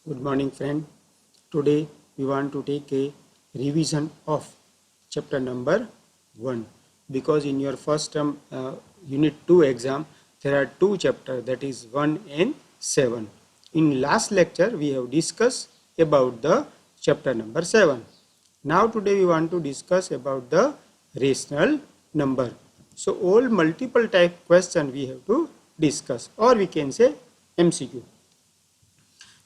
Good morning, friend. Today we want to take a revision of chapter number 1 because in your first term unit 2 exam there are two chapters, that is 1 and 7. In last lecture we have discussed about the chapter number 7. Now today we want to discuss about the rational number. So all multiple type question we have to discuss, or we can say MCQ.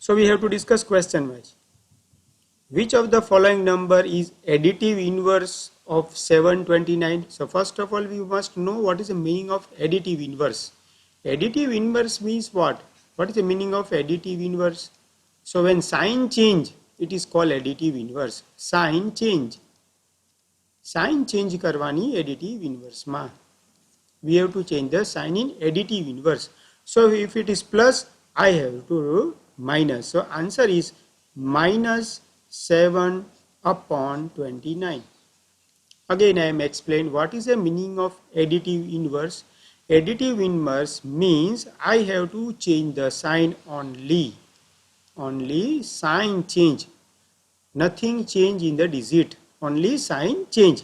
So we have to discuss question wise. Which of the following number is additive inverse of 729? So first of all we must know what is the meaning of additive inverse. Additive inverse means what? What is the meaning of additive inverse? So when sign change, it is called additive inverse. Sign change करवानी additive inverse मा. We have to change the sign in additive inverse. So if it is plus, I have to do minus. So answer is minus 7 upon 29. Again I am explain what is the meaning of additive inverse. Additive inverse means I have to change the sign only. Only sign change. Nothing change in the digit. Only sign change.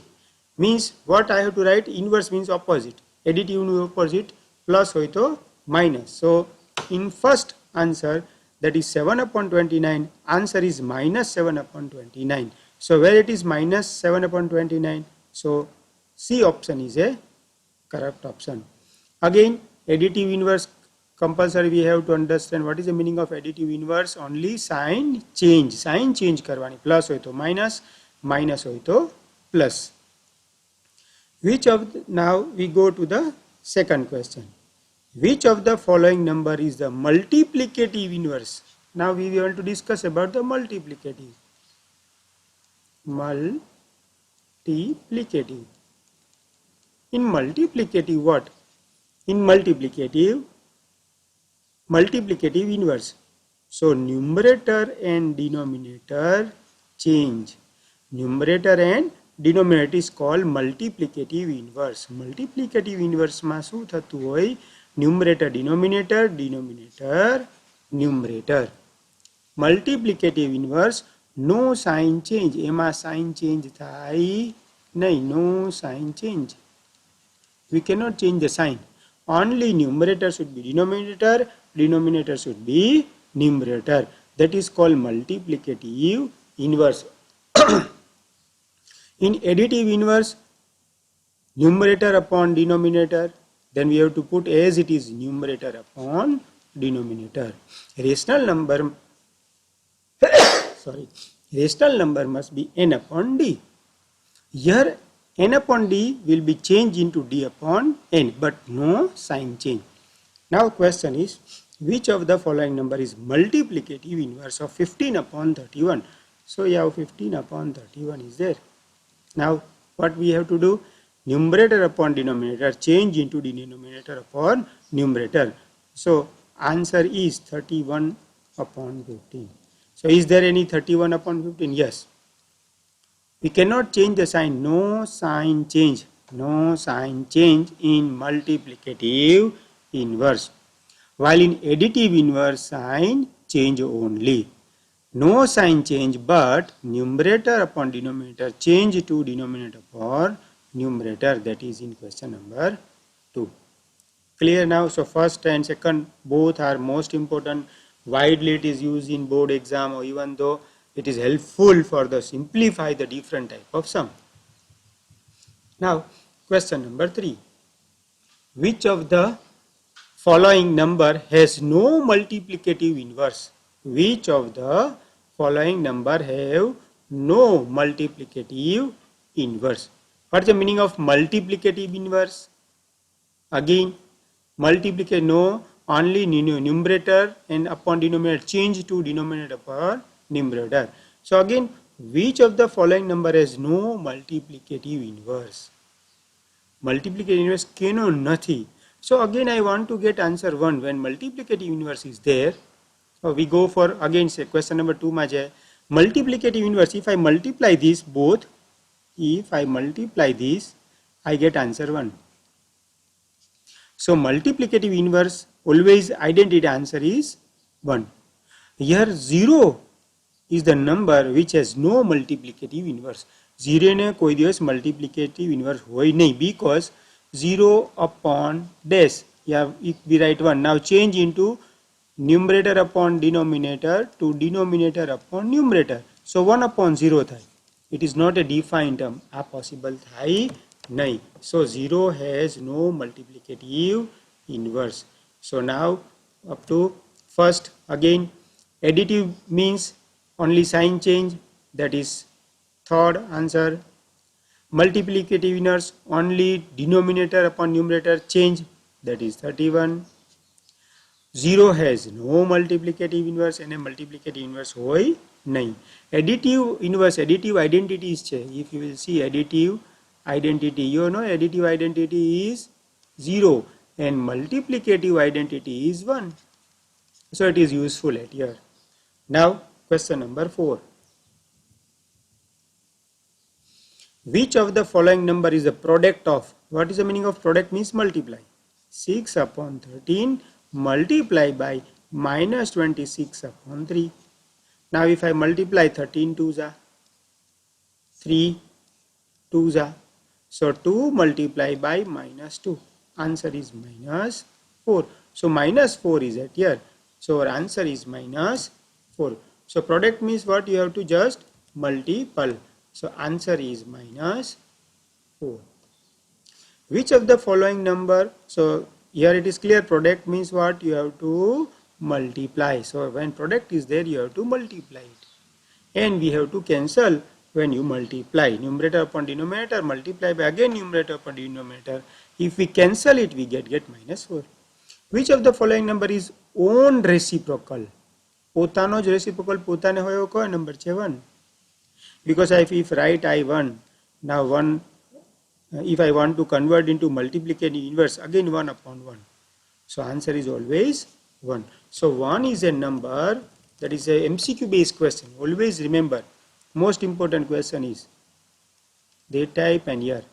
Means what I have to write? Inverse means opposite. Additive opposite, plus hoy to minus. So in first answer, that is 7 upon 29, answer is minus 7 upon 29. So where it is minus 7 upon 29, so C option is a correct option. Again additive inverse, compulsory we have to understand what is the meaning of additive inverse. Only sign change करवानी. Plus होय तो minus, minus होय तो plus. Which of the, now we go to the second question. Which of the following number is the multiplicative inverse? Now we want to discuss about the multiplicative. Multiplicative. In multiplicative what? In multiplicative inverse. So numerator and denominator change. Numerator and denominator is called multiplicative inverse. Multiplicative inverse માં શું થતું હોય? Numerator denominator, denominator numerator. Multiplicative inverse no sign change. એમાં sign change થાય નહીં. No sign change. We cannot change the sign. Only numerator should be denominator, denominator should be numerator. That is called multiplicative inverse. In additive inverse, numerator upon denominator, then we have to put as it is numerator upon denominator. Rational number rational number must be n upon d. Here n upon d will be changed into d upon n, but no sign change. Now question is, which of the following number is multiplicative inverse of 15 upon 31? So yeah, 15 upon 31 is there. Now what we have to do? Numerator upon denominator change into denominator upon numerator. So answer is 31 upon 15. So is there any 31 upon 15? Yes. We cannot change the sign. No sign change. No sign change in multiplicative inverse. While in additive inverse, sign change only. No sign change, but numerator upon denominator change to denominator upon numerator. That is in question number 2. Clear now? So first and second both are most important. Widely it is used in board exam, or even though it is helpful for the simplify the different type of sum. Now question number 3. Which of the following number has no multiplicative inverse? Which of the following number have no multiplicative inverse? What is the meaning of multiplicative inverse? Again, multiplicate no, only numerator and upon denominator change to denominator upon numerator. So again, which of the following number has no multiplicative inverse? Multiplicative inverse કેનો નથી. So again I want to get answer 1 when multiplicative inverse is there. So we go for again say question number 2 માં જાય. Multiplicative inverse, if I multiply this both, if I multiply this, I get answer 1. So multiplicative inverse always identity answer is 1. Here 0 is the number which has no multiplicative inverse. 0 ने कोई दिवस multiplicative inverse होई नहीं, because 0 upon dash, yeah, if we write 1, now change into numerator upon denominator to denominator upon numerator. So 1 upon 0 થાય. It is not a defined term. આ possible થાય નહીં. So 0 has no multiplicative inverse. So now up to first again, additive means only sign change, that is third answer. Multiplicative inverse only denominator upon numerator change, that is 31. 0 has no multiplicative inverse and a multiplicative inverse હોય નહીં. Additive inverse, additive identities છે. If you will see additive identity, you know additive identity is 0 and multiplicative identity is 1. So it is useful at here. Now question number 4. Which of the following number is the product of? What is the meaning of product? Means multiply. 6 upon 13 multiply by minus 26 upon 3. Now if I multiply 13 twos are 3 twos are, so 2 multiply by minus 2. Answer is minus 4. So minus 4 is at here. So our answer is minus 4. So product means what? You have to just multiple. So answer is minus 4. Which of the following number? So here it is clear, product means what? You have to multiply. So when product is there, you have to multiply it. And we have to cancel when you multiply. Numerator upon denominator, multiply by again numerator upon denominator. If we cancel it, we get minus 4. Which of the following number is own reciprocal? પોતાનો જ reciprocal પોતાને હોય એવો કયો number છે? 1. Because if write I1, now 1, if I want to convert into multiplicative inverse, again 1 upon 1. So answer is always 1. So 1 is a number, that is a MCQ based question. Always remember, most important question is they type and here.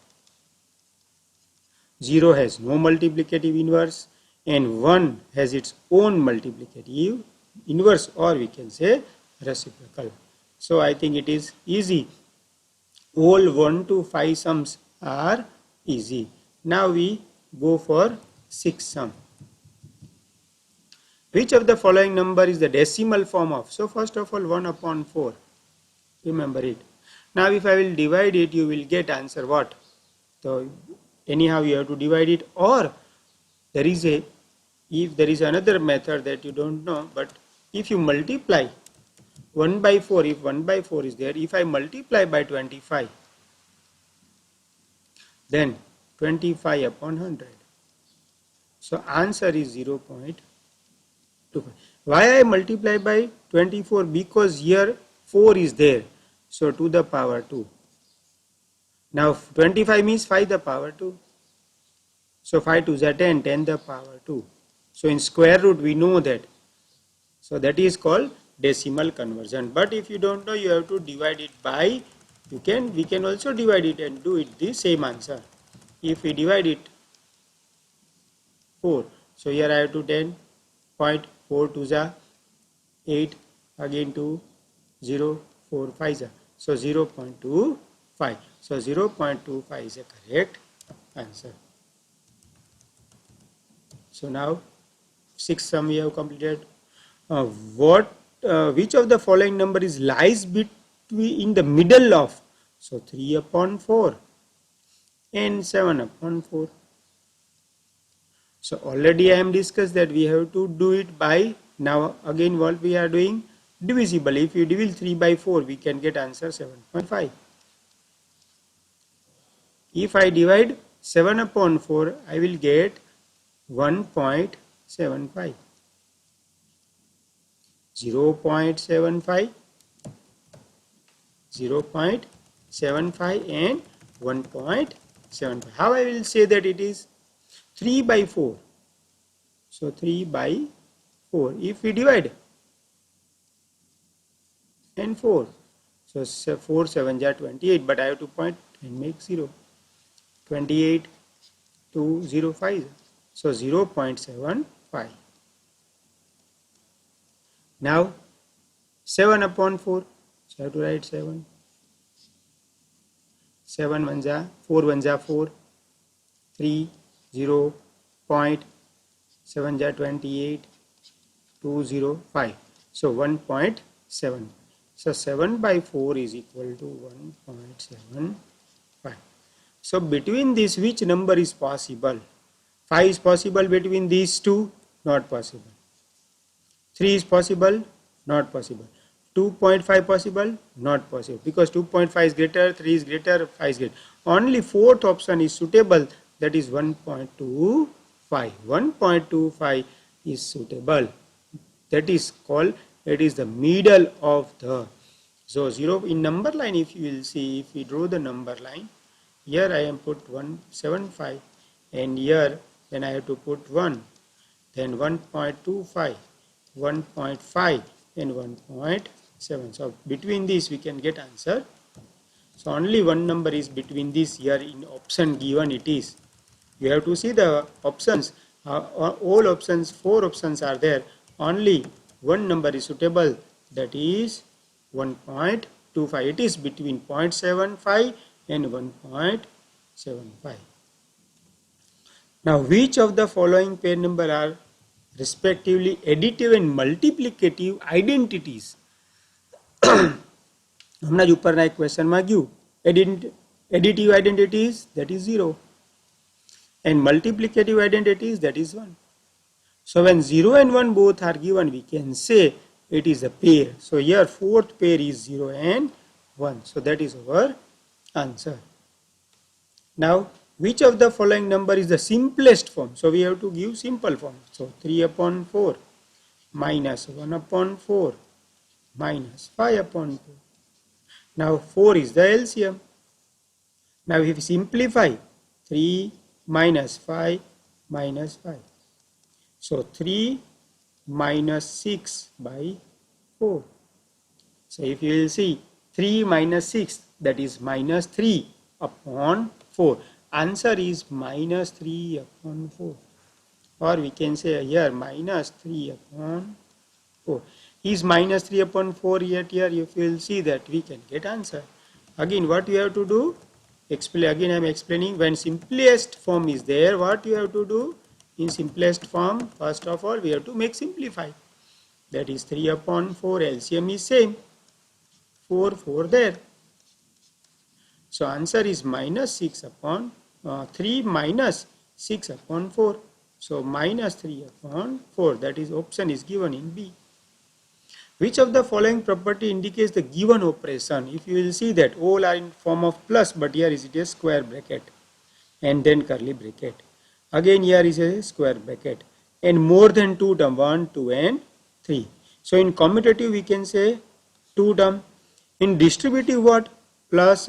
0 has no multiplicative inverse and 1 has its own multiplicative inverse, or we can say reciprocal. So I think it is easy. All 1 to 5 sums are easy. Now we go for 6th sum. Which of the following number is the decimal form of? So first of all 1 upon 4. Remember it. Now if I will divide it, you will get answer what? So anyhow you have to divide it, or there is a, if there is another method that you don't know, but if you multiply 1 by 4, if 1 by 4 is there, if I multiply by 25, then 25 upon 100. So answer is 0.25. Why I multiply by 24? Because here 4 is there. So to the power 2. Now 25 means 5 the power 2. So 5 to the 10, 10 the power 2. So in square root we know that. So that is called decimal conversion. But if you don't know, you have to divide it by, we can also divide it and do it the same answer. If we divide it 4, so here I have to 10.4 to the 8, again to 0, 4, 5. So 0.25. So 0.25 is a correct answer. So now 6th sum we have completed. Which of the following number is lies between in the middle of? So 3 upon 4 and 7 upon 4. So already I am discussed that we have to do it by, now again what we are doing, divisible. If you divide 3 by 4, we can get answer 7.5. If I divide 7 upon 4, I will get 1.75. 0.75, 0.75 and 1.75. How I will say that it is 3 by 4. So 3 by 4. If we divide and 4, so 4 7 are 28, but I have to point and make 0. 28 to 0 5. So 0.75. Now 7 upon 4. So I have to write 7. 7 1 ja, 4 1 ja 4. 3, 0, point, 7 ja 28, 2, 0, 5. So 1.7. So 7 by 4 is equal to 1.75. So between this, which number is possible? 5 is possible between these two? Not possible. 3 is possible? Not possible. 2.5 possible? Not possible. Because 2.5 is greater, 3 is greater, 5 is greater. Only fourth option is suitable, that is 1.25. 1.25 is suitable. That is called, it is the middle of the. So 0 in number line, if you will see, if we draw the number line, here I am put 175 and here then I have to put 1, then 1.25, 1.5 and 1.7. So between these we can get answer. So only one number is between these. Here in option given it is. You have to see the options. All options, 4 options are there. Only one number is suitable, that is 1.25. It is between 0.75 and 1.75. Now which of the following pair number are respectively additive and multiplicative identities? હમણાં જ ઉપરના એક ક્વેશ્ચનમાં ગયું additive identities, that is 0, and multiplicative identities, that is 1. So when 0 and 1 both are given, we can say it is a pair. So here fourth pair is 0 and 1. So that is our answer. Now which of the following number is the simplest form? So we have to give simple form. So 3 upon 4 minus 1 upon 4 minus 5 upon 4. Now 4 is the LCM. Now if we simplify, 3 minus 5 minus 5. So 3 minus 6 by 4. So if you will see, 3 minus 6, that is minus 3 upon 4. Answer is minus 3 upon 4. Or we can say here minus 3 upon 4. Is minus 3 upon 4 yet here? If you will see that, we can get answer. Again, what you have to do? Again I am explaining, when simplest form is there, what you have to do? In simplest form, first of all, we have to make simplify. That is 3 upon 4, LCM is same. 4 there. So answer is minus 6 upon 3 minus 6 upon 4. So minus 3 upon 4. That is option is given in B. Which of the following property indicates the given operation? If you will see that all are in form of plus, but here is it a square bracket and then curly bracket. Again here is a square bracket and more than 2 term, 1, 2 and 3. So in commutative we can say 2 term. In distributive what? Plus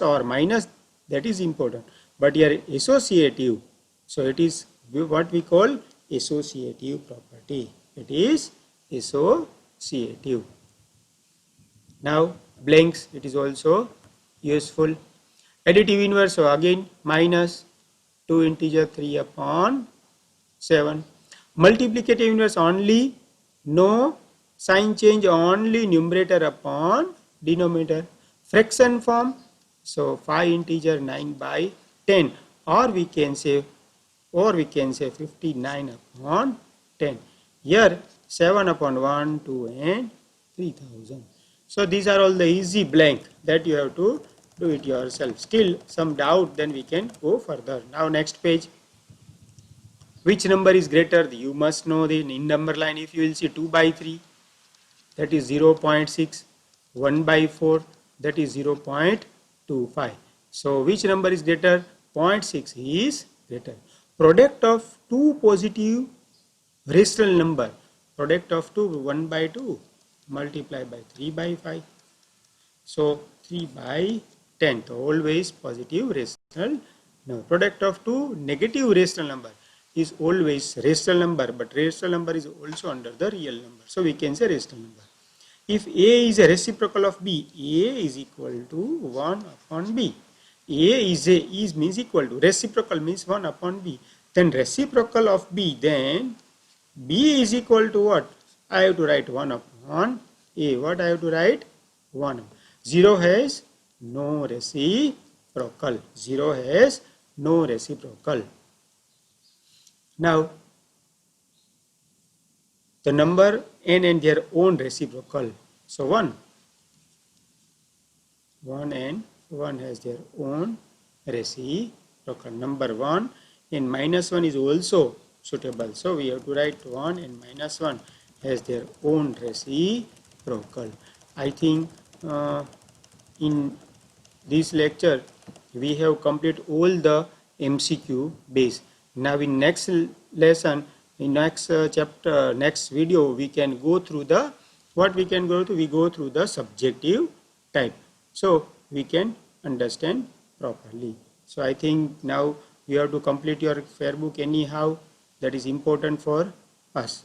or minus, that is important. But here associative, so it is what we call associative property. It is associative. Now blanks, it is also useful. Additive inverse, so again minus 2 integer 3 upon 7. Multiplicative inverse, only no sign change, only numerator upon denominator. Fraction form, so 5 integer 9 by 10, or we can say 59 upon 10. Here 7 upon 1, 2 and 3000. So these are all the easy blank that you have to do it yourself. Still some doubt, then we can go further. Now next page. Which number is greater? You must know the in number line. If you will see 2 by 3, that is 0.6. 1 by 4, that is 0.25. So which number is greater? 0.6 is greater. Product of two positive rational number. Product of 2, 1 by 2 multiplied by 3 by 5. So 3 by 10. So always positive rational number. Product of two negative rational number is always rational number, but rational number is also under the real number. So we can say rational number. If A is a reciprocal of B, A is equal to 1 upon B. A means equal to, reciprocal means 1 upon B. Then reciprocal of B, then B is equal to what? I have to write 1 upon A. What I have to write? 1. 0 has no reciprocal. 0 has no reciprocal. Now, the number n and their own reciprocal. So 1 and 1 has their own reciprocal. Number 1 and minus 1 is also suitable. So we have to write 1 and minus 1 has their own reciprocal. I think in this lecture we have completed all the MCQ base. Now in next lesson, in next chapter, next video, we can go through the, what we can go through, we go through the subjective type. So we can understand properly. So I think now you have to complete your fair book anyhow. That is important for us.